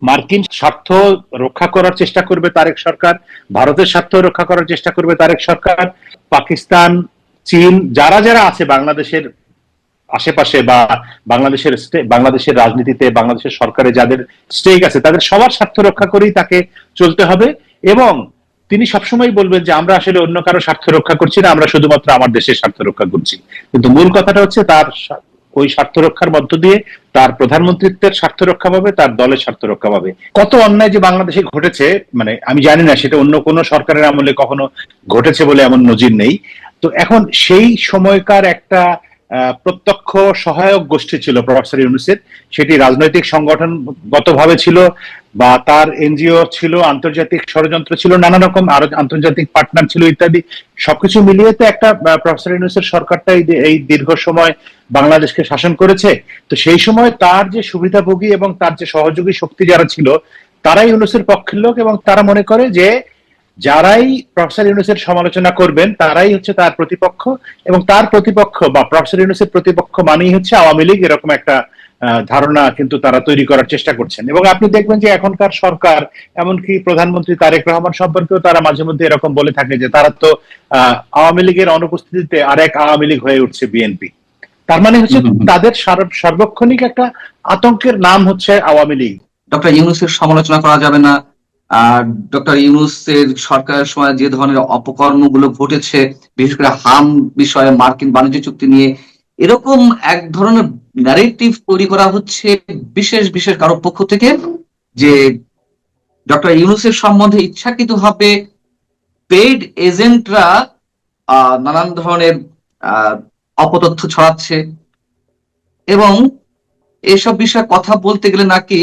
মার্কিন স্বার্থ রক্ষা করার চেষ্টা করবে তারেক সরকার, ভারতের স্বার্থ রক্ষা করার চেষ্টা করবে তারেক সরকার, পাকিস্তান, চীন, যারা যারা আছে বাংলাদেশের আশেপাশে বা বাংলাদেশের রাজনীতিতে, বাংলাদেশের সরকারে যাদের স্টেক আছে, তাদের সবার স্বার্থ রক্ষা করেই তাকে চলতে হবে। এবং তিনি সবসময় বলবেন যে আমরা আসলে অন্য কারো স্বার্থ রক্ষা করছি না, আমরা শুধুমাত্র আমার দেশের স্বার্থ রক্ষা করছি। কিন্তু মূল কথাটা হচ্ছে তার ওই স্বার্থ রক্ষার মধ্য দিয়ে তার প্রধানমন্ত্রিত্বের স্বার্থ রক্ষা পাবে, তার দলের স্বার্থ রক্ষা পাবে। কত অন্যায় যে বাংলাদেশে ঘটেছে, মানে আমি জানি না সেটা অন্য কোনো সরকারের আমলে কখনো ঘটেছে বলে এমন নজির নেই। তো এখন সেই সময়কার একটা প্রত্যক্ষ সহায়ক গোষ্ঠী ছিল প্রফেসর ইউনূসের, সেটি রাজনৈতিক সংগঠনগতভাবে ছিল বা তার এনজিও ছিল, আন্তর্জাতিক ষড়যন্ত্র ছিল, নানা রকম আরো আন্তর্জাতিক পার্টনার ছিল ইত্যাদি। সবকিছু মিলিয়ে তো একটা প্রফেসর ইউনূসের সরকারটা এই দীর্ঘ সময় বাংলাদেশকে শাসন করেছে। তো সেই সময় তার যে সুবিধাভোগী এবং তার যে সহযোগী শক্তি যারা ছিল, তারাই ইউনূসের পক্ষের লোক, এবং তারা মনে করে যে যারাই প্রফেসর ইউনূসের সমালোচনা করবেন তারাই হচ্ছে তার প্রতিপক্ষ, এবং তার প্রতিপক্ষ বা প্রফেসর ইউনূসের প্রতিপক্ষ মানেই হচ্ছে আওয়ামী লীগ, এরকম একটা ধারণা কিন্তু তারা তৈরি করার চেষ্টা করছেন। এবং আপনি দেখবেন যে এখনকার সরকার, এমনকি প্রধানমন্ত্রী তারেক রহমান সম্পর্কেও তারা মাঝে মধ্যে এরকম বলে থাকে যে তারা তো আওয়ামী লীগের অনুপস্থিতিতে আরেক আওয়ামী লীগ হয়ে উঠছে বিএনপি। তার মানে হচ্ছে তাদের সার্বক্ষণিক একটা আতঙ্কের নাম হচ্ছে আওয়ামী লীগ। ডক্টর ইউনূসের সমালোচনা করা যাবে না। আর ডক্টর ইউনূসের সরকারের সময় যে ধরনের অপকর্মগুলো ঘটেছে, বিশেষ করে হাম বিষয়ে, মার্কিন বাণিজ্য চুক্তি নিয়ে, এরকম এক ধরনের ন্যারেটিভ তৈরি করা হচ্ছে বিশেষ বিশেষ কারো পক্ষ থেকে, যে ডক্টর ইউনূসের সম্বন্ধে ইচ্ছাকৃতভাবে পেইড এজেন্টরা নানান ধরনের অপতথ্য ছড়াচ্ছে, এবং এসব বিষয়ে কথা বলতে গেলে নাকি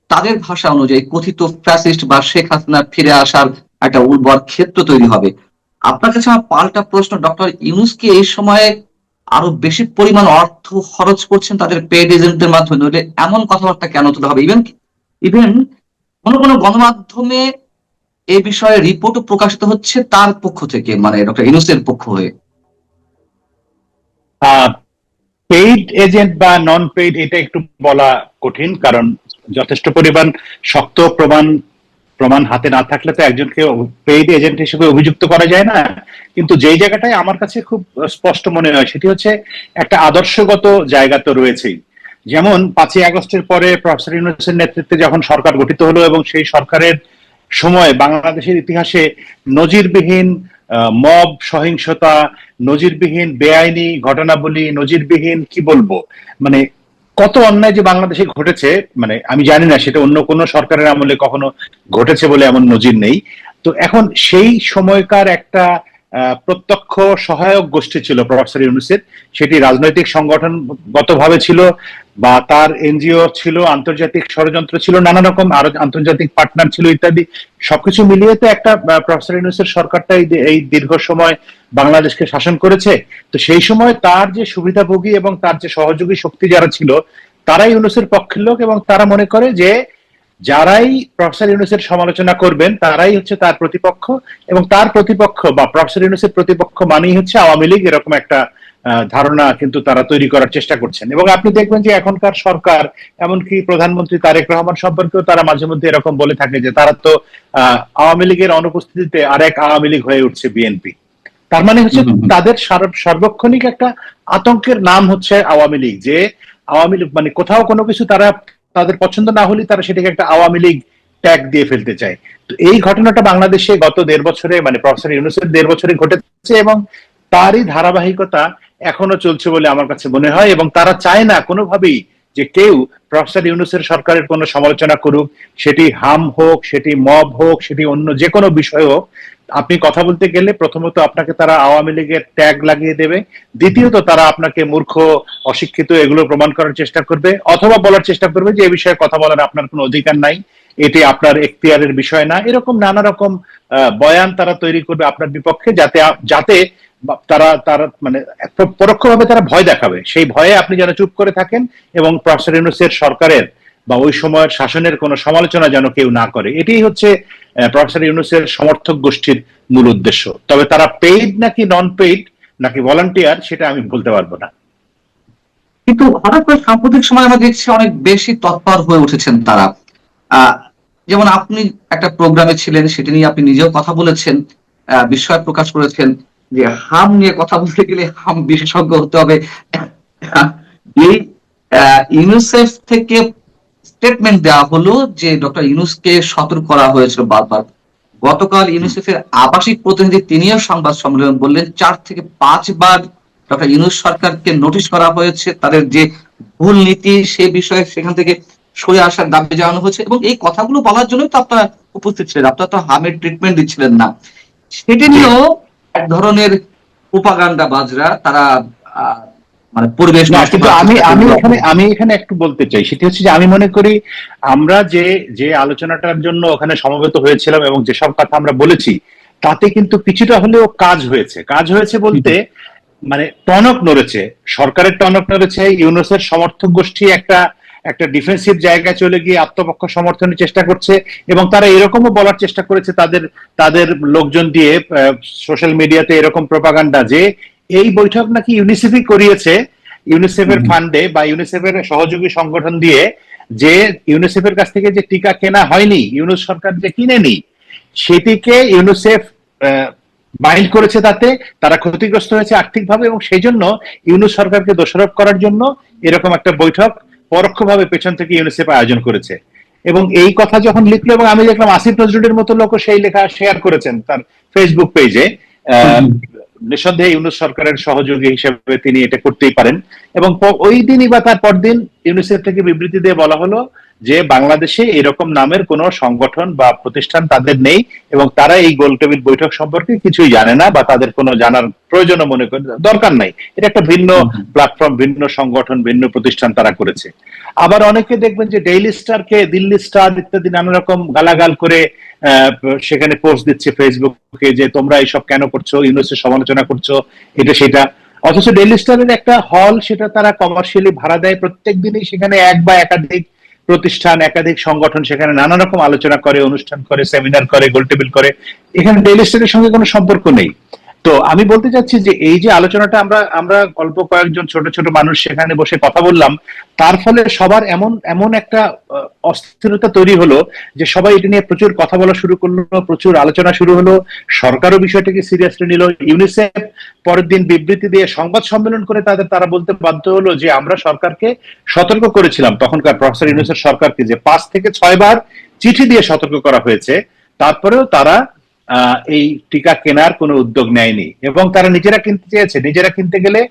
তাদের ভাষা অনুযায়ী কথিত ফ্যাসিস্ট বা শেখ হাসিনা ফিরে আসার একটা উর্বর ক্ষেত্র তৈরি হবে। আপনার কাছে আমার পাল্টা প্রশ্ন, ডক্টর ইউনূস কি এই সময়ে আরো বেশি পরিমাণ অর্থ খরচ করছেন তাদের পেইড এজেন্টদের মাধ্যমে? নইলে এমন কথাবার্তা কেন তুলতে হবে? ইভেন ইভেন কোনো কোনো গণমাধ্যমে এই বিষয়ে রিপোর্টও প্রকাশিত হচ্ছে তার পক্ষ থেকে, মানে ডক্টর ইউনূসের পক্ষ হয়ে। পেইড এজেন্ট বা নন পেইড এটা একটু বলা কঠিন, কারণ যথেষ্ট পরিমাণ শক্ত প্রমাণ হাতে না থাকলে তো একজনকে পেইড এজেন্ট হিসেবে অভিযুক্ত করা যায় না। কিন্তু যেই জায়গাটায় আমার কাছে খুব স্পষ্ট মনে হয় সেটি হচ্ছে একটা আদর্শগত জায়গা তো রয়েছেই। যেমন 5ই আগস্টের পরে প্রফেসর ইউনূসের নেতৃত্বে যখন সরকার গঠিত হলো, এবং সেই সরকারের সময় বাংলাদেশের ইতিহাসে নজিরবিহীন মব সহিংসতা, নজিরবিহীন বেআইনি ঘটনাবলী, নজিরবিহীন কি বলবো, মানে কত অন্যায় যে বাংলাদেশে ঘটেছে, মানে আমি জানি না সেটা অন্য কোনো সরকারের আমলে কখনো ঘটেছে বলে এমন নজির নেই। তো এখন সেই সময়কার একটা প্রত্যক্ষ সহায়ক গোষ্ঠী ছিল প্রফেসর ইউনূসের, সেটি রাজনৈতিক সংগঠনগতভাবে ছিল বা তার এনজিও ছিল, আন্তর্জাতিক ষড়যন্ত্র ছিল, নানা রকম আরো আন্তর্জাতিক পার্টনার ছিল ইত্যাদি। সবকিছু মিলিয়ে তো একটা প্রফেসর ইউনূসের সরকারটা এই দীর্ঘ সময় বাংলাদেশকে শাসন করেছে। তো সেই সময় তার যে সুবিধাভোগী এবং তার যে সহযোগী শক্তি যারা ছিল, তারাই ইউনূসের পক্ষের লোক, এবং তারা মনে করে যে যারাই প্রফেসর ইউনূসের সমালোচনা করবেন তারাই হচ্ছে তার প্রতিপক্ষ, এবং তার প্রতিপক্ষ বা প্রফেসর ইউনূসের প্রতিপক্ষ মানেই হচ্ছে আওয়ামী লীগ, এরকম একটা ধারণা কিন্তু তারা তৈরি করার চেষ্টা করছেন। এবং আপনি দেখবেন যে এখনকার সরকার, এমনকি প্রধানমন্ত্রী তারেক রহমান সম্পর্কেও তারা মাঝে মধ্যে এরকম বলে থাকে যে তারা তো আওয়ামী লীগের অনুপস্থিতিতে আরেক আওয়ামী লীগ হয়ে উঠছে বিএনপি। তার মানে হচ্ছে তাদের সার্বক্ষণিক একটা আতঙ্কের নাম হচ্ছে আওয়ামী লীগ। যে আওয়ামী লীগ মানে কোথাও কোনো কিছু তারা তাদের পছন্দ না হলে তারা সেটাকে একটা আওয়ামী লীগ ট্যাগ দিয়ে ফেলতে চায়। তো এই ঘটনাটা বাংলাদেশে গত 1.5 বছরে, মানে প্রফেসর ইউনূসের 1.5 বছরে ঘটেছে, এবং তারই ধারাবাহিকতা এখনো চলছে বলে আমার কাছে মনে হয়। এবং তারা চায় না কোনোভাবেই যে কেউ প্রফেসর ইউনূসের সরকারের কোনো সমালোচনা করুক, সেটি হাম হোক, সেটি মব হোক, সেটি অন্য যে কোনো বিষয় হোক। আপনি কথা বলতে গেলে প্রথমত আপনাকে তারা আওয়ামী লীগের ট্যাগ লাগিয়ে দেবে, দ্বিতীয়ত তারা আপনাকে মূর্খ, অশিক্ষিত এগুলো প্রমাণ করার চেষ্টা করবে, অথবা বলার চেষ্টা করবে যে এই বিষয়ে কথা বলার আপনার কোনো অধিকার নাই, এটি আপনার এখতিয়ারের বিষয় না। এরকম নানা রকম বয়ান তারা তৈরি করবে আপনার বিপক্ষে, যাতে যাতে তারা তারা মানে পরোক্ষভাবে তারা ভয় দেখাবে। সেই ভয়ে আপনি যেন চুপ করে থাকেন, এবং প্রফেসর ইউনূসের সরকারের বা ওই সময়ের শাসনের কোনো সমালোচনা যেন কেউ না করে। এটাই হচ্ছে প্রফেসর ইউনূসের সমর্থক গোষ্ঠীর মূল উদ্দেশ্য। তবে তারা পেইড নাকি নন পেইড নাকি ভলান্টিয়ার সেটা আমি বলতে পারবো না। কিন্তু হঠাৎ করে সাম্প্রতিক সময় আমরা দেখছি অনেক বেশি তৎপর হয়ে উঠেছেন তারা। যেমন আপনি একটা প্রোগ্রামে ছিলেন, সেটা নিয়ে আপনি নিজেও কথা বলেছেন, বিস্ময় প্রকাশ করেছেন যে হাম নিয়ে কথা বলতে গেলে হাম বিশেষজ্ঞ হতে হবে। এই ইউনিসেফ থেকে স্টেটমেন্ট দেওয়া হলো যে ডক্টর ইউনূসকে সতর্ক করা হয়েছিল বারবার। গতকাল ইউনিসেফের আবাসিক প্রতিনিধি তিনিও সংবাদ সম্মেলন বললেন 4 থেকে 5 বার ডক্টর ইউনূস সরকারকে নোটিশ করা হয়েছে, তাদের যে ভুল নীতি সে বিষয়ে সেখান থেকে সরে আসার দাবি জানানো হয়েছে, এবং এই কথাগুলো বলার জন্যই তো আপনারা উপস্থিত ছিলেন, আপনারা তো হামের ট্রিটমেন্ট দিচ্ছিলেন না। সেটি নিয়েও এক ধরনের প্রোপাগান্ডা বাজরা তারা আহ, মানে পরিবেশ না, নষ্ট কিন্তু করার চেষ্টা করলো। আমি এখানে একটু বলতে চাই, সেটা হচ্ছে যে আমি মনে করি আমরা যে যে আলোচনাটার জন্য ওখানে সমবেত হয়েছিলাম এবং যেসব কথা আমরা বলেছি, তাতে কিন্তু কিছুটা হলেও কাজ হয়েছে বলতে মানে টনক নড়েছে, সরকারের টনক নড়েছে, ইউনূসের সমর্থক গোষ্ঠী একটা একটা ডিফেন্সিভ জায়গায় চলে গিয়ে আত্মপক্ষ সমর্থনের চেষ্টা করছে, এবং তারা এরকমও বলার চেষ্টা করেছে তাদের তাদের লোকজন দিয়ে সোশ্যাল মিডিয়াতে এরকম প্রপাগান্ডা যে এই বৈঠক নাকি ইউনিসেফই করিয়েছে, ইউনিসেফের ফান্ডে বা ইউনিসেফের সহযোগী সংগঠন দিয়ে, যে ইউনিসেফের কাছ থেকে যে টিকা কেনা হয়নি, ইউনূস সরকার যে কিনেনি, সেটিকে ইউনিসেফ মাইন্ড করেছে, তাতে তারা ক্ষতিগ্রস্ত হয়েছে আর্থিকভাবে, এবং সেই জন্য ইউনূস সরকারকে দোষারোপ করার জন্য এরকম একটা বৈঠক পরোক্ষভাবে পেছন থেকে ইউনিসেফ আয়োজন করেছে। এবং এই কথা যখন লিখলো, এবং আমি দেখলাম আসিফ নজরুলের মতো লোক সেই লেখা শেয়ার করেছেন তার ফেসবুক পেজে, নিঃসন্দেহে ইউনূস সরকারের সহযোগী হিসেবে তিনি এটা করতেই পারেন। এবং ওই দিনই বা তার পরদিন ইউনিসেফ থেকে বিবৃতি দিয়ে বলা হলো যে বাংলাদেশে এরকম নামের কোন সংগঠন বা প্রতিষ্ঠান তাদের নেই, এবং তারা এই গোল টেবিল বৈঠক সম্পর্কে কিছুই জানে না, বা তাদের কোনো জানার প্রয়োজনও মনে করে দরকার নাই। এটা একটা ভিন্ন প্ল্যাটফর্ম, ভিন্ন সংগঠন, ভিন্ন প্রতিষ্ঠান তারা করেছে। আবার অনেকে দেখবেন যে ডেইলি স্টারকে দিল্লি স্টার ইত্যাদি নানা রকম গালাগাল করে সেখানে পোস্ট দিচ্ছে ফেসবুকে যে তোমরা এইসব কেন করছো, ইউনূসের সমালোচনা করছো, এটা সেটা। অথচ ডেইলি স্টারের একটা হল, সেটা তারা কমার্শিয়ালি ভাড়া দেয়, প্রত্যেক দিনই সেখানে এক বা একাধিক প্রতিষ্ঠান, একাধিক সংগঠন সেখানে নানা রকম আলোচনা করে, অনুষ্ঠান করে, সেমিনার করে, গোলটেবিল করে। এখানে ডেইলি স্টারের সঙ্গে কোনো সম্পর্ক নেই। তো আমি বলতে চাচ্ছি যে এই যে আলোচনাটা আমরা আমরা অল্প কয়েকজন ছোট ছোট মানুষ সেখানে বসে কথা বললাম, তার ফলে সবার এমন এমন একটা অস্থিরতা তৈরি হলো যে সবাই এটা নিয়ে প্রচুর কথা বলা শুরু করলো, প্রচুর আলোচনা শুরু হলো, সরকারও বিষয়টাকে সিরিয়াসলি নিল। ইউনিসেফ পরের দিন বিবৃতি দিয়ে সংবাদ সম্মেলন করে তারা বলতে বাধ্য হলো যে আমরা সরকারকে সতর্ক করেছিলাম, তখনকার প্রফেসর ইউনূসের সরকারকে, যে 5 থেকে 6 বার চিঠি দিয়ে সতর্ক করা হয়েছে, তারপরেও তারা এই টিকা কেনার কোনো উদ্যোগ নেয়নি, এবং তারা নিজেরা কিনতে চেয়েছে। নিজেরা কিনতে গেলে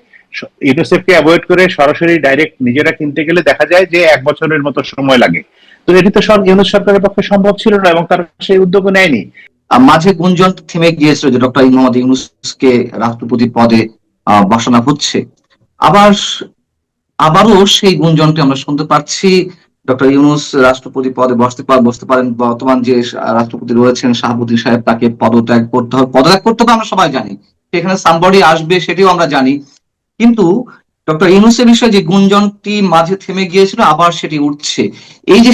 ইউনিসেফকে অ্যাভয়েড করে সরাসরি ডাইরেক্ট নিজেরা কিনতে গেলে দেখা যায় যে 1 বছরের মতো সময় লাগে। তো এটি তো ইউনূস সরকারের পক্ষে সম্ভব ছিল না, এবং তারা সেই উদ্যোগও নেয়নি। মাঝে গুঞ্জন থেমে গিয়েছিল যে ডক্টর মোহাম্মদ ইউনূসকে রাষ্ট্রপতি পদে বসানো হচ্ছে। আবার আবারও সেই গুঞ্জনটি আমরা শুনতে পাচ্ছি, ডক্টর ইউনূস রাষ্ট্রপতি পদে বসতে পারেন। বর্তমান যে রাষ্ট্রপতি রয়েছেন শাহাবুদ্দিন সাহেব, তাকে পদত্যাগ করতে হবে আমরা সবাই জানি, সেখানে সামবডি আসবে সেটিও আমরা জানি। কিন্তু ডক্টর ইউনূসের বিষয়ে যে গুঞ্জনটি মাঝে থেমে গিয়েছিল, আবার সেটি উঠছে। এই যে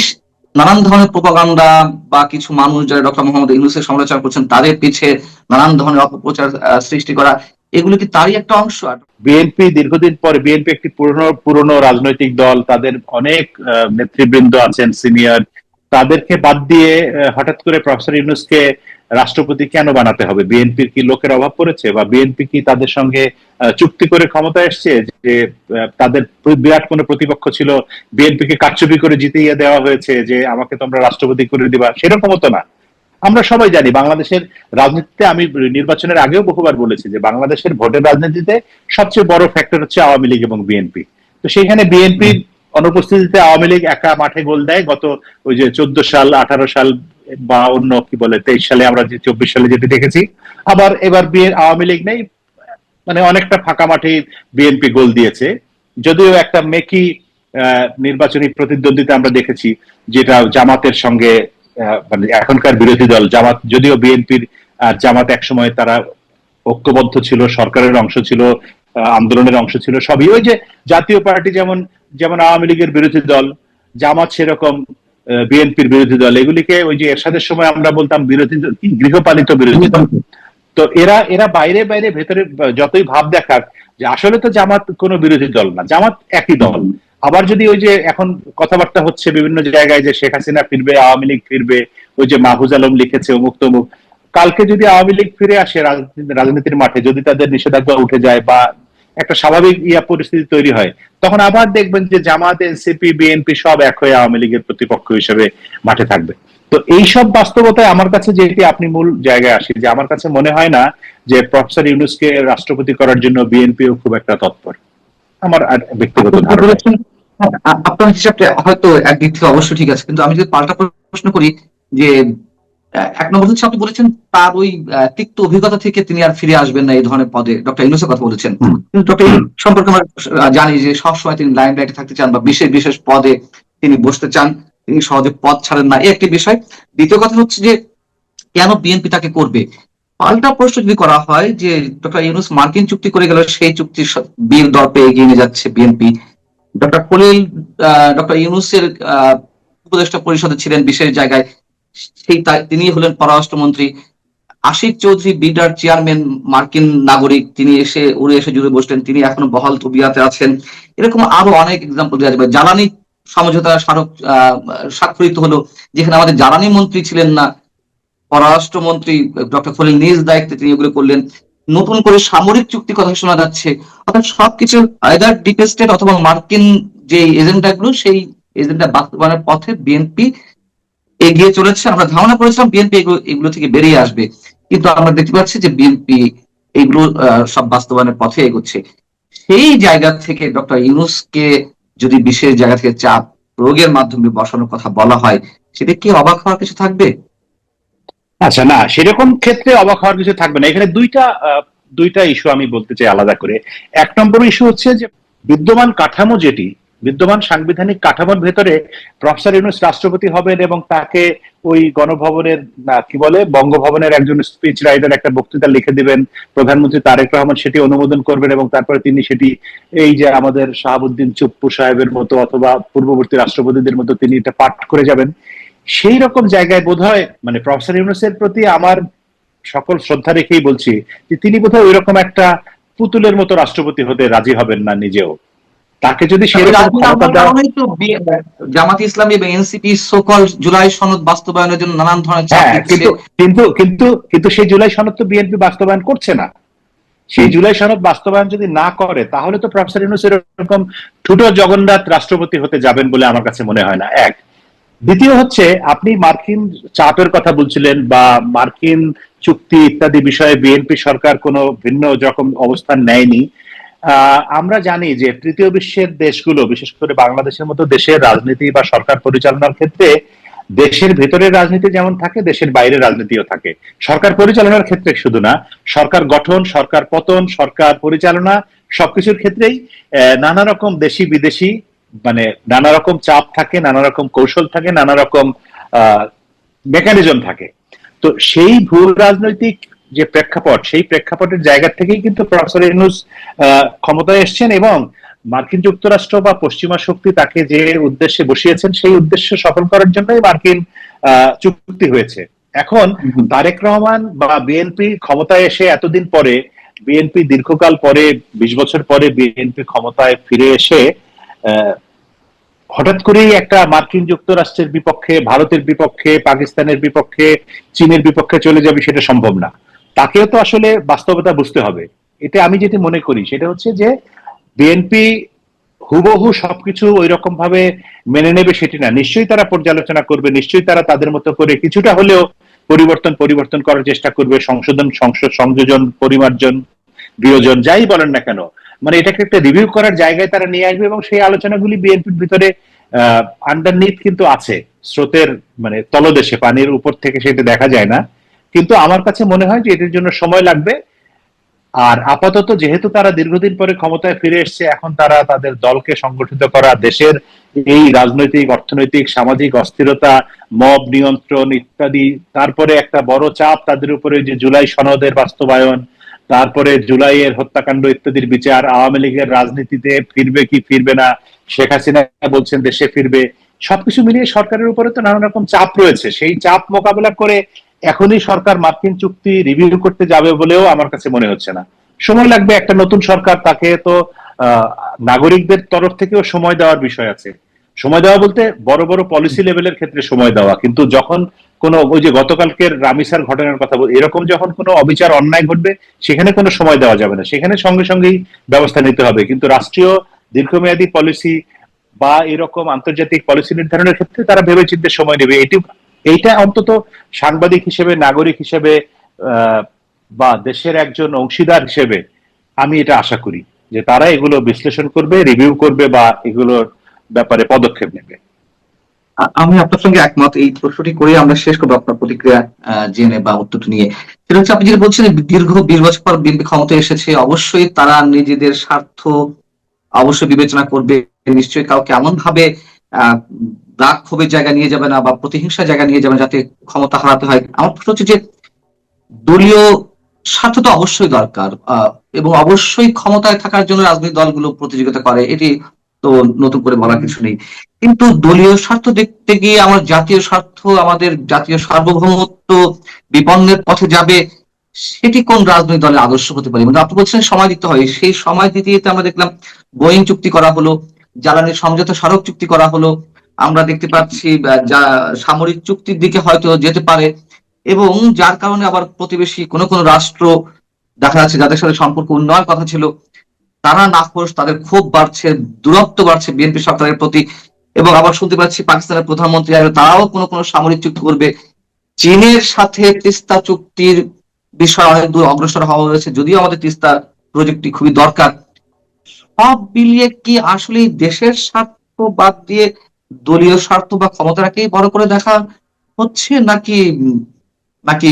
নানান ধরনের প্রোপাগান্ডা বা কিছু মানুষ যারা ডক্টর মোহাম্মদ ইউনূসের সমালোচনা করছেন, তাদের পিছে নানান ধরনের অপপ্রচার সৃষ্টি করা, এগুলো কি তারই একটা অংশ? বিএনপি দীর্ঘদিন পরে, বিএনপি একটি পুরনো পুরনো রাজনৈতিক দল, তাদের অনেক নেতৃবৃন্দ আছেন সিনিয়র, তাদেরকে বাদ দিয়ে হঠাৎ করে প্রফেসর ইউনূসকে রাষ্ট্রপতি কেন বানাতে হবে? বিএনপির কি লোকের অভাব পড়েছে, বা বিএনপি কি তাদের সঙ্গে চুক্তি করে ক্ষমতায় এসছে যে তাদের বিরাট কোনো প্রতিপক্ষ ছিল, বিএনপিকে কারচুপি করে জিতিয়ে দেওয়া হয়েছে যে আমাকে তোমরা রাষ্ট্রপতি করে দিবা? সেরকমও তো না। আমরা সবাই জানি বাংলাদেশের রাজনীতিতে, আমি নির্বাচনের আগেও বহুবার বলেছি যে বাংলাদেশের ভোটের রাজনীতিতে সবচেয়ে বড় ফ্যাক্টর হচ্ছে আওয়ামী লীগ এবং বিএনপি। তো সেইখানে বিএনপির অনুপস্থিতিতে আওয়ামী লীগ একা মাঠে গোল দেয়। গত ওই যে 14 সাল, 18 সাল, বা অন্য কি বলে 23 সালে, আমরা যে 24 সালে যেটি দেখেছি, আবার এবার আওয়ামী লীগ নেই, মানে অনেকটা ফাঁকা মাঠে বিএনপি গোল দিয়েছে। যদিও একটা মেকি নির্বাচনী প্রতিদ্বন্দ্বিতা আমরা দেখেছি, যেটা জামাতের সঙ্গে, মানে এখনকার বিরোধী দল জামাত, যদিও বিএনপির জামাত একসময় তারা ঐক্যবদ্ধ ছিল, সরকারের অংশ ছিল, আন্দোলনের অংশ ছিল, সবই। ওই যে জাতীয় পার্টি যেমন যেমন আওয়ামী লীগের বিরোধী দল, জামাত সেরকম বিএনপির বিরোধী দল। এগুলিকে ওই যে এরশাদের সময় আমরা বলতাম বিরোধী, গৃহপালিত বিরোধী দল। তো এরা এরা বাইরে বাইরে ভেতরে যতই ভাব দেখাক যে আসলে তো জামাত কোনো বিরোধী দল না, জামাত একই দল। আবার যদি ওই যে এখন কথাবার্তা হচ্ছে বিভিন্ন জায়গায় যে শেখ হাসিনা ফিরবে, আওয়ামী লীগ ফিরবে, ওই যে মাহফুজ আলম লিখেছে অমুক তমুক, কালকে যদি আওয়ামী লীগ ফিরে আসে রাজনীতির মাঠে, যদি তাদের নিষেধাজ্ঞা উঠে যায় বা একটা স্বাভাবিক পরিস্থিতি তৈরি হয়, তখন আবার দেখবেন যে জামাত, এনসিপি, বিএনপি সব এক হয়ে আওয়ামী লীগের প্রতিপক্ষ হিসেবে মাঠে থাকবে। তো এইসব বাস্তবতায় আমার কাছে যেটি, আপনি মূল জায়গায় আসি, যে আমার কাছে মনে হয় না যে প্রফেসর ইউনূসকে রাষ্ট্রপতি করার জন্য বিএনপিও খুব একটা তৎপর, আমার ব্যক্তিগত ধারণা। আপনার হিসাবটা হয়তো একদিক থেকে অবশ্যই ঠিক আছে, কিন্তু আমি যদি পাল্টা প্রশ্ন করি যে এক নম্বর হচ্ছে আপনি বলেছেন তার ওই তিক্ত অভিজ্ঞতা থেকে তিনি আর ফিরে আসবেন না এই ধরনের পদে, ডক্টর ইউনূসের কথা বলেছেন। কিন্তু ডক্টর ইউনূস সম্পর্কে আমরা জানি যে সবসময় তিনি লাইমলাইটে থাকতে চান বা বিশেষ বিশেষ পদে তিনি বসতে চান, তিনি সহজে পদ ছাড়েন না, এই একটি বিষয়। দ্বিতীয় কথা হচ্ছে যে কেন বিএনপি তাকে করবে। পাল্টা প্রশ্ন যদি করা হয় যে ডক্টর ইউনূস মার্কিন চুক্তি করে গেল, সেই চুক্তির বীর দর্পে এগিয়ে নিয়ে যাচ্ছে বিএনপি। ডক্টর খলিল ডক্টর ইউনূসের উপদেষ্টা পরিষদে ছিলেন বিশেষ জায়গায়, তিনি হলেন পররাষ্ট্রমন্ত্রী। আশিক চৌধুরী বিডার চেয়ারম্যান, মার্কিন নাগরিক, তিনি উড়ে এসে জুড়ে বসলেন, তিনি এখনো বহাল তবিয়াতে আছেন। এরকম আরো অনেক এক্সাম্পল দেওয়া যাবে। জ্বালানি সমঝোতা স্মারক স্বাক্ষরিত হলো, যেখানে আমাদের জ্বালানি মন্ত্রী ছিলেন না, পররাষ্ট্রমন্ত্রী ডক্টর খলিল নিজ দায়িত্বে তিনি এগুলো করলেন। নতুন করে সামরিক চুক্তি কথা শোনা যাচ্ছে। অর্থাৎ সবকিছু আইদার ডিপ স্টেট অথবা মার্কিন যে এজেন্ডা গুলো, সেই এজেন্ডা বাস্তবায়নের পথে বিএনপি এগিয়ে চলেছে। আমরা ধারণা করেছিলাম বিএনপি এগুলো থেকে বেরিয়ে আসবে, কিন্তু আমরা দেখতে পাচ্ছি যে বিএনপি এগুলো সব বাস্তবায়নের পথে এগোচ্ছে। সেই জায়গা থেকে ডক্টর ইউনূসকে যদি বিশেষ জায়গা থেকে চাপ প্রয়োগের মাধ্যমে বসানোর কথা বলা হয়, সেটা কি অবাক হওয়ার কিছু থাকবে? আচ্ছা, না, সেরকম ক্ষেত্রে অবাক হওয়ার কিছু থাকবে না। এখানে দুইটা ইস্যু আমি বলতে চাই আলাদা করে। এক নম্বর ইস্যু হচ্ছে যে বিদ্যমান কাঠামো, যেটি বিদ্যমান সাংবিধানিক কাঠামোর ভেতরে প্রফেসর ইউনূস রাষ্ট্রপতি হবেন এবং তাকে ওই গণভবনের, কি বলে, বঙ্গভবনের একজন স্পিচ রাইটার একটা বক্তৃতা লিখে দিবেন, প্রধানমন্ত্রী তারেক রহমান সেটি অনুমোদন করবেন এবং তারপরে তিনি সেটি, এই যে আমাদের শাহাবুদ্দিন চুপ্পু সাহেবের মতো অথবা পূর্ববর্তী রাষ্ট্রপতিদের মতো তিনি এটা পাঠ করে যাবেন। সেই রকম জায়গায় বোধহয় মানে প্রফেসর ইউনূসের প্রতি আমার সকল শ্রদ্ধা রেখেই বলছি যে তিনি বোধহয় ওই রকম একটা পুতুলের মতো রাষ্ট্রপতি হতে রাজি হবেন না নিজেও। তাকে যদি সেরকম ক্ষমতা দেওয়া, জামাত ইসলামী এবং এনসিপি সকল জুলাই সনদ বাস্তবায়নের জন্য নানান ধরনের চাপ হ্যাঁ, দিচ্ছে। কিন্তু সেই জুলাই সনদ তো বিএনপি বাস্তবায়ন করছে না। সেই জুলাই সনদ বাস্তবায়ন যদি না করে, তাহলে তো প্রফেসর ইউনূস এরকম ঠুটো জগন্নাথ রাষ্ট্রপতি হতে যাবেন বলে আমার কাছে মনে হয় না। এক। দ্বিতীয় হচ্ছে, আপনি মার্কিন চাপের কথা বলছিলেন বা মার্কিন চুক্তি ইত্যাদি বিষয়ে বিএনপি সরকার কোনো ভিন্ন রকম অবস্থান নেয়নি। আমরা জানি যে তৃতীয় বিশ্বের দেশগুলো, বিশেষ করে বাংলাদেশের মতো দেশের রাজনীতি বা সরকার পরিচালনার ক্ষেত্রে দেশের ভেতরের রাজনীতি যেমন থাকে, দেশের বাইরের রাজনীতিও থাকে। সরকার পরিচালনার ক্ষেত্রে শুধু না, সরকার গঠন, সরকার পতন, সরকার পরিচালনা সবকিছুর ক্ষেত্রেই নানা রকম দেশি বিদেশি, মানে নানা রকম চাপ থাকে, নানা রকম কৌশল থাকে, নানা রকম মেকানিজম থাকে। তো সেই ভূ রাজনৈতিক যে প্রেক্ষাপট, সেই প্রেক্ষাপটের জায়গা থেকেই কিন্তু প্রফেসর ইউনূস ক্ষমতায় এসছেন এবং মার্কিন যুক্তরাষ্ট্র বা পশ্চিমা শক্তি তাকে যে উদ্দেশ্যে বসিয়েছেন, সেই উদ্দেশ্য সফল করার জন্যই মার্কিন চুক্তি হয়েছে। এখন তারেক রহমান বা বিএনপি ক্ষমতায় এসে এতদিন পরে, বিএনপি দীর্ঘকাল পরে, 20 বছর পরে বিএনপি ক্ষমতায় ফিরে এসে হঠাৎ করেই একটা মার্কিন যুক্তরাষ্ট্রের বিপক্ষে, ভারতের বিপক্ষে, পাকিস্তানের বিপক্ষে, চীনের বিপক্ষে চলে যাবে, সেটা সম্ভব না। তাকেও তো আসলে বাস্তবতা বুঝতে হবে। এটা আমি যেটি মনে করি সেটা হচ্ছে যে বিএনপি হুবহু সবকিছু ওই রকম ভাবে মেনে নেবে সেটি না। নিশ্চয়ই তারা পর্যালোচনা করবে, নিশ্চয়ই তারা তাদের মতো করে কিছুটা হলেও পরিবর্তন করার চেষ্টা করবে, সংযোজন, পরিমার্জন, বিয়োজন, যাই বলেন না কেন, মানে এটাকে একটা রিভিউ করার জায়গায় তারা নিয়ে আসবে এবং সেই আলোচনাগুলি বিএনপির ভিতরে আন্ডারনিথ কিন্তু আছে, স্রোতের মানে তলদেশে, পানির উপর থেকে সেটা দেখা যায় না। কিন্তু আমার কাছে মনে হয় যে এটার জন্য সময় লাগবে। আর আপাতত যেহেতু তারা দীর্ঘদিন পরে ক্ষমতায় ফিরে এসছে, এখন তারা তাদের দলকে সংগঠিত করা, দেশের এই রাজনৈতিক, অর্থনৈতিক, সামাজিক অস্থিরতা, মব নিয়ন্ত্রণ ইত্যাদি, তারপরে একটা বড় চাপ তাদের উপরে যে জুলাই সনদের বাস্তবায়ন, তারপরে জুলাইয়ের হত্যাকাণ্ড ইত্যাদির বিচার, আওয়ামী লীগের রাজনীতিতে ফিরবে কি ফিরবে না, শেখ হাসিনা বলছেন দেশে ফিরবে, সবকিছু মিলিয়ে সরকারের উপরে তো নানা রকম চাপ রয়েছে। সেই চাপ মোকাবেলা করে এখনই সরকার মার্কিন চুক্তি রিভিউ করতে যাবে বলেও আমার কাছে মনে হচ্ছে না। সময় লাগবে, একটা নতুন সরকার, তাকে তো আহ, নাগরিকদের তরফ থেকেও সময় দেওয়ার বিষয় আছে। সময় দেওয়া বলতে বড় বড় পলিসি লেভেলের ক্ষেত্রে সময় দেওয়া, কিন্তু যখন কোনো ওই যে গতকালকের রামিসার ঘটনার কথা বল, এরকম যখন কোনো অবিচার অন্যায় ঘটবে সেখানে কোনো সময় দেওয়া যাবে না, সেখানে সঙ্গে সঙ্গেই ব্যবস্থা নিতে হবে। কিন্তু রাষ্ট্রীয় দীর্ঘমেয়াদী পলিসি বা এরকম আন্তর্জাতিক পলিসি নির্ধারণের ক্ষেত্রে তারা ভেবেচিন্তে সময় নেবে। এইটা অন্তত সাংবাদিক হিসেবে, নাগরিক হিসেবে, আহ, বা দেশের একজন অংশীদার হিসেবে আমি এটা আশা করি যে তারা এগুলো বিশ্লেষণ করবে, রিভিউ করবে বা এগুলোর ব্যাপারে পদক্ষেপ নেবে। আমি আপনার সঙ্গে একমত। এই প্রশ্নটি করে আমরা শেষ করবো আপনার প্রতিক্রিয়া জেনে বা উত্তরটি নিয়ে। সেটা হচ্ছে, আপনি যেটা বলছেন দীর্ঘ 20 বছর পর বিএনপি ক্ষমতায় এসেছে, অবশ্যই তারা নিজেদের স্বার্থ অবশ্যই বিবেচনা করবে। নিশ্চয়ই কাউকে এমন ভাবে আহ রাগ ক্ষোভের জায়গা নিয়ে যাবে না বা প্রতিহিংসার জায়গা নিয়ে যাবে না যাতে ক্ষমতা হারাতে হয়। আমার প্রশ্ন হচ্ছে যে দলীয় স্বার্থ তো অবশ্যই দরকার, এবং অবশ্যই ক্ষমতায় থাকার জন্য রাজনৈতিক দলগুলো প্রতিযোগিতা করে, এটি তো নতুন করে বলার কিছু নেই। কিন্তু দলীয় স্বার্থ দেখতে গিয়ে আমার জাতীয় স্বার্থ, আমাদের জাতীয় সার্বভৌমত্ব বিপন্নের পথে যাবে, সেটি কোন রাজনৈতিক দলের আদর্শ হতে পারে? মানে আপনি বলছেন সময় দিতে হয়, সেই সময় দিতে দিতে আমরা দেখলাম বোয়িং চুক্তি করা হলো, জ্বালানি সমঝোতা স্মারক চুক্তি করা হলো, আমরা দেখতে পাচ্ছি যা সামরিক চুক্তির দিকে হয়তো যেতে পারে, এবং যার কারণে আবার প্রতিবেশী কোন কোন রাষ্ট্র দেখা যাচ্ছে যাদের সাথে সম্পর্ক উন্নয়নের কথা ছিল, তারা নাখোশ, তাদের ক্ষোভ বাড়ছে, দূরত্ব বাড়ছে বিএনপি সরকারের প্রতি। এবং আবার শুনতে পাচ্ছি পাকিস্তানের প্রধানমন্ত্রী তারাও কোন কোন সামরিক চুক্তি করবে। চীনের সাথে তিস্তা চুক্তির বিষয়ে অনেক দূর অগ্রসর হওয়া হয়েছে, যদিও আমাদের তিস্তা প্রজেক্টটি খুবই দরকার। সব মিলিয়ে কি আসলে দেশের স্বার্থ বাদ দিয়ে দলীয় স্বার্থ বা ক্ষমতাটাকেই বড় করে দেখা হচ্ছে, নাকি নাকি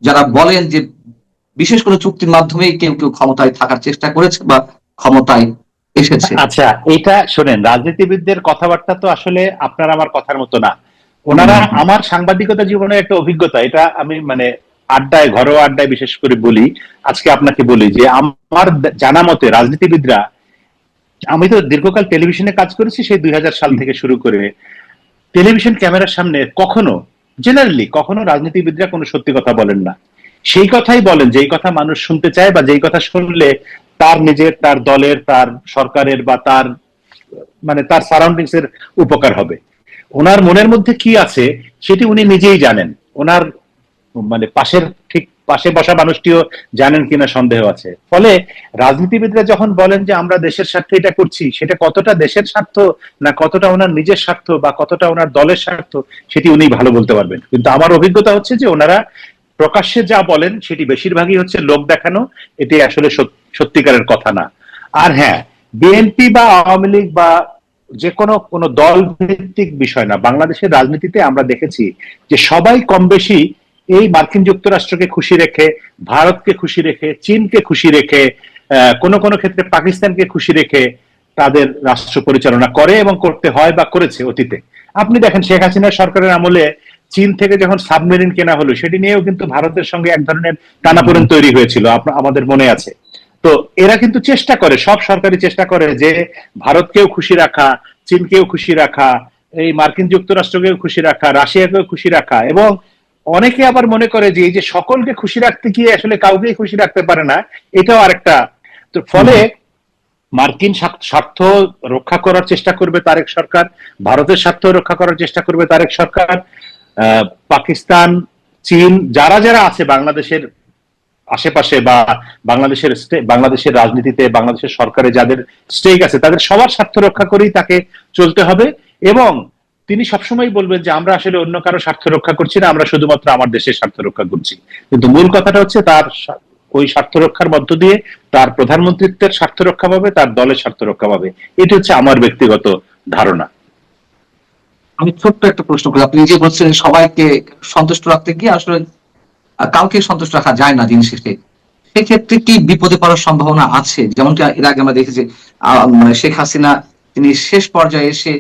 যারা বলেন যে বিশেষ কোনো চুক্তির মাধ্যমে কেউ কেউ ক্ষমতায় থাকার চেষ্টা করেছে বা ক্ষমতায় এসেছে? আচ্ছা, এটা শোনেন, রাজনীতিবিদদের কথাবার্তা তো আসলে আপনার আমার কথার মতো না। ওনারা, আমার সাংবাদিকতা জীবনের একটা অভিজ্ঞতা, এটা আমি মানে আড্ডায়, ঘরোয়া আড্ডায় বিশেষ করে বলি, আজকে আপনাকে বলি যে আমার জানা মতে রাজনীতিবিদরা, আমি তো দীর্ঘকাল টেলিভিশনে কাজ করেছি সেই 2000 সাল থেকে শুরু করে, টেলিভিশন ক্যামেরার সামনে কখনো, জেনারেলি কখনো রাজনীতিবিদরা কোনো সত্যি কথা বলেন না। সেই কথাই বলেন যেই কথা মানুষ শুনতে চায়, বা যেই কথা শুনলে তার নিজের, তার দলের, তার সরকারের বা তার মানে তার সারাউন্ডিংস এর উপকার হবে। ওনার মনের মধ্যে কি আছে সেটি উনি নিজেই জানেন, ওনার মানে ঠিক পাশে বসা মানুষটিও জানেন কিনা সন্দেহ আছে। ফলে রাজনীতিবিদরা যখন বলেন যে আমরা দেশের স্বার্থে এটা করছি, সেটা কতটা দেশের স্বার্থ, না কতটা ওনার নিজের স্বার্থ, বা কতটা ওনার দলের স্বার্থ, সেটি উনি ভালো বলতে পারবেন। কিন্তু আমার অভিজ্ঞতা হচ্ছে যে ওনারা প্রকাশ্যে যা বলেন সেটি বেশিরভাগই হচ্ছে লোক দেখানো, এটি আসলে সত্যিকারের কথা না। আর হ্যাঁ, বিএনপি বা আওয়ামী লীগ বা যে কোনো দল ভিত্তিক বিষয় না, বাংলাদেশের রাজনীতিতে আমরা দেখেছি যে সবাই কম বেশি এই মার্কিন যুক্তরাষ্ট্রকে খুশি রেখে, ভারতকে খুশি রেখে, চীনকে খুশি রেখে, কোন কোন ক্ষেত্রে পাকিস্তানকে খুশি রেখে তাদের রাষ্ট্র পরিচালনা করে এবং করতে হয় বা করেছে অতীতে। আপনি দেখেন শেখ হাসিনা সরকারের আমলে চীন থেকে যখন সাবমেরিন কেনা হলো, সেটি নিয়েও কিন্তু ভারতের সঙ্গে এক ধরনের টানাপোড়েন তৈরি হয়েছিল, আমাদের মনে আছে। তো এরা কিন্তু চেষ্টা করে, সব সরকারি চেষ্টা করে যে ভারতকেও খুশি রাখা, চীনকেও খুশি রাখা, এই মার্কিন যুক্তরাষ্ট্রকেও খুশি রাখা, রাশিয়াকেও খুশি রাখা। এবং অনেকে আবার মনে করে যে এই যে সকলকে খুশি রাখতে গিয়ে আসলে কাউকেই খুশি রাখতে পারে না, এটাও আরেকটা। তো ফলে মার্কিন স্বার্থ রক্ষা করার চেষ্টা করবে তারেক সরকার, ভারতের স্বার্থ রক্ষা করার চেষ্টা করবে তারেক সরকার, পাকিস্তান, চীন, যারা যারা আছে বাংলাদেশের আশেপাশে বা বাংলাদেশের রাজনীতিতে, বাংলাদেশের সরকারে যাদের স্টেক আছে, তাদের সবার স্বার্থ রক্ষা করেই তাকে চলতে হবে। এবং তিনি সবসময় বলবেন যে আমরা আসলে অন্য কারো স্বার্থ রক্ষা করছি না, আমরা শুধুমাত্র আমার দেশের স্বার্থ রক্ষা করছি। কিন্তু মূল কথাটা হচ্ছে তার ওই স্বার্থ রক্ষার মধ্য দিয়ে তার প্রধানমন্ত্রিত্বের স্বার্থ রক্ষা পাবে, তার দলের স্বার্থ রক্ষা পাবে। এটি হচ্ছে আমার ব্যক্তিগত ধারণা। আমি ছোট্ট একটা প্রশ্ন করি, আপনি যে বলছেন সবাইকে সন্তুষ্ট রাখতে গিয়ে আসলে কাউকে সন্তুষ্ট রাখা যায় না দিন শেষে, সেক্ষেত্রে কি বিপদে পড়ার সম্ভাবনা আছে? যেমনটা এর আগে আমরা দেখেছি মানে শেখ হাসিনা তিনি শেষ পর্যায়ে এসে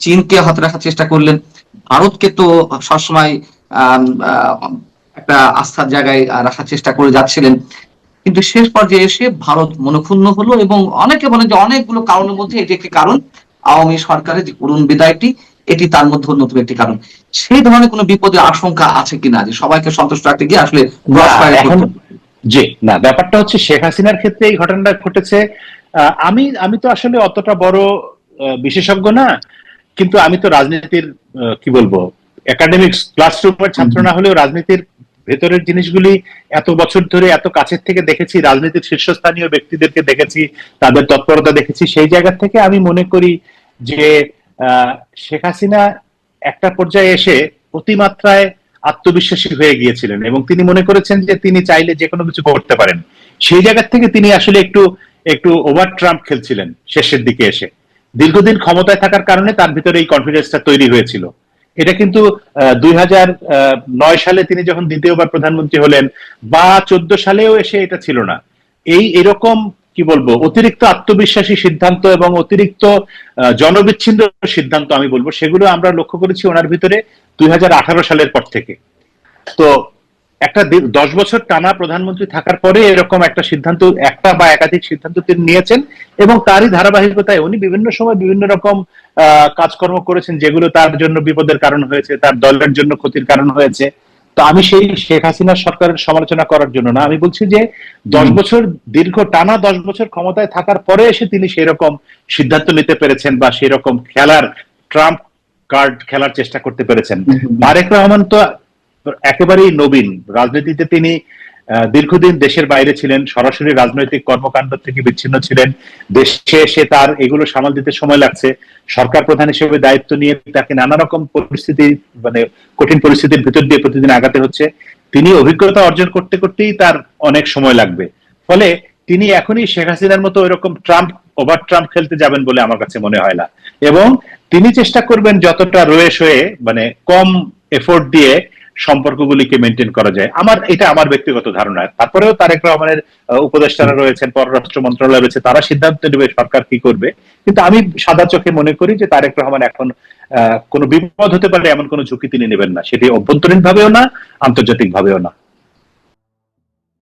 চীনকে হাতে রাখার চেষ্টা করলেন, ভারতকে তো সবসময় একটা আস্থার জায়গায় রাখার চেষ্টা করে যাচ্ছিলেন, কিন্তু শেষ পর্যায়ে এসে ভারত মনক্ষুণ্ণ হলো। এবং অনেকে বলেন যে অনেকগুলো কারণের মধ্যে এটি একটি কারণ, আওয়ামী সরকারের যে করুণ বিদায়টি এটি তার মধ্যে অন্যতম একটি কারণ। সেই ধরনের কোনো বিপদের আশঙ্কা আছে কিনা যে সবাইকে সন্তুষ্ট রাখতে গিয়ে আসলে জি, না, ব্যাপারটা হচ্ছে শেখ হাসিনার ক্ষেত্রে এই ঘটনাটা ঘটেছে। আমি আমি তো আসলে অতটা বড় বিশেষজ্ঞ না, কিন্তু আমি তো রাজনীতির কি বলবো, একাডেমিক্স ক্লাসরুমের ছাত্র না হলেও রাজনীতির ভেতরের জিনিসগুলি এত বছর ধরে এত কাছের থেকে দেখেছি, রাজনীতির শীর্ষস্থানীয় ব্যক্তিদেরকে দেখেছি, তাদের তৎপরতা দেখেছি। সেই জায়গা থেকে আমি মনে করি যে শেখ হাসিনা একটা পর্যায়ে এসে অতিমাত্রায় আত্মবিশ্বাসী হয়ে গিয়েছিলেন এবং তিনি মনে করেছেন যে তিনি চাইলে যে কোনো কিছু করতে পারেন। সেই জায়গা থেকে তিনি আসলে একটু একটু ওভার ট্রাম্প খেলছিলেন শেষের দিকে এসে। দীর্ঘদিন ক্ষমতায় থাকার কারণে তার ভিতরে এই কনফিডেন্সটা তৈরি হয়েছিল। এটা কিন্তু 2009 সালে তিনি যখন দ্বিতীয়বার প্রধানমন্ত্রী হলেন বা 14 সালেও এসে এটা ছিল না। এরকম কি বলবো অতিরিক্ত আত্মবিশ্বাসী সিদ্ধান্ত এবং অতিরিক্ত জনবিচ্ছিন্ন সিদ্ধান্ত আমি বলবো, সেগুলো আমরা লক্ষ্য করেছি ওনার ভিতরে 2018 সালের পর থেকে। তো একটা 10 বছর টানা প্রধানমন্ত্রী থাকার পরে এরকম একটা সিদ্ধান্ত, একটা বা একাধিক সিদ্ধান্ত তিনি নিয়েছেন এবং তারই ধারাবাহিকতায় উনি বিভিন্ন সময় বিভিন্ন রকম কাজকর্ম করেছেন যেগুলো তার জন্য বিপদের কারণ হয়েছে, তার দলের জন্য ক্ষতির কারণ হয়েছে। তো আমি সেই শেখ হাসিনা সরকারের সমালোচনা করার জন্য না, আমি বলছি যে 10 বছর দীর্ঘ টানা 10 বছর ক্ষমতায় থাকার পরে এসে তিনি সেই রকম সিদ্ধান্ত নিতে পেরেছেন বা সেই রকম খেলার ট্রাম্প কার্ড খেলার চেষ্টা করতে পেরেছেন। তারেক রহমান তো একেবারেই নবীন রাজনীতিতে, তিনি দীর্ঘদিন দেশের বাইরে ছিলেন, সরাসরি রাজনৈতিক কর্মকাণ্ড থেকে বিচ্ছিন্ন ছিলেন। দেশে এসে তার এগুলো সামাল দিতে সময় লাগছে। সরকার প্রধান হিসেবে দায়িত্ব নিয়ে তাকে নানা রকম পরিস্থিতি, মানে কঠিন পরিস্থিতির ভিতর দিয়ে প্রতিদিন আগাতে হচ্ছে। তিনি অভিজ্ঞতা অর্জন করতে করতেই তার অনেক সময় লাগবে। ফলে তিনি এখনই শেখ হাসিনার মতো ওইরকম ট্রাম্প ওভার ট্রাম্প খেলতে যাবেন বলে আমার কাছে মনে হয় না। এবং তিনি চেষ্টা করবেন যতটা রয়েস হয়ে, মানে কম এফোর্ট দিয়ে সম্পর্কগুলিকে মেনটেন করা যায়। এটা আমার ব্যক্তিগত ধারণা। তারপরেও তারেক রহমানের উপদেষ্টারা রয়েছেন, পররাষ্ট্র মন্ত্রণালয় রয়েছে, তারা সিদ্ধান্ত নেবে সরকার কি করবে। কিন্তু আমি সাদা চোখে মনে করি যে তারেক রহমান এখন কোনো বিপদ হতে পারে এমন কোনো ঝুঁকি তিনি নেবেন না, সেটি অভ্যন্তরীণ ভাবেও না, আন্তর্জাতিক ভাবেও না।